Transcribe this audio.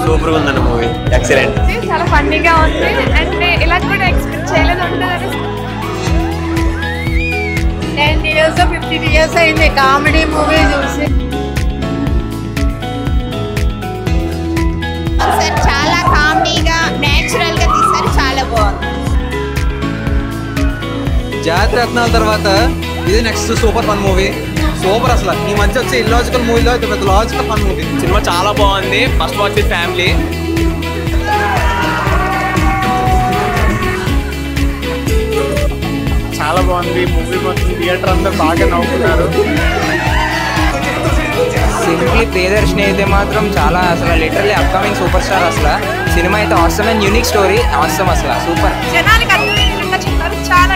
Super ఉందండి movie, excellent. చాలా ఫన్నీగా ఉంది అండ్ ఇలా కూడా ఎక్స్పెక్ట్ చేయలేదు ఉంటుందని. 10 years 15 years అయింది కామెడీ మూవీ చూసి. సార్ చాలా కామెడీగా నేచురల్ గా తీశారు, చాలా బాగుంది. జాతి రత్నాల తర్వాత ఇది next super fun movie. Super అసలు. ఈ మధ్య వచ్చే ఇల్లాజికల్ మూవీలో ఇది పెద్ద లాజికల్ ఫన్ మూవీ. సినిమా చాలా బాగుంది, ఫస్ట్ వాచ్ విత్ ఫ్యామిలీ. చాలా బాగుంది మూవీ, మొత్తం థియేటర్ అందరు బాగా నవ్వుతున్నారు. సింప్లీ ప్రియదర్శిని అయితే మాత్రం చాలా అసలు లిటరల్లీ అప్కమింగ్ సూపర్ స్టార్. అసలు సినిమా అయితే awesome and unique story, awesome అసలు సూపర్. జనానికి అర్థమయ్యేలా చెప్పారు, చాలా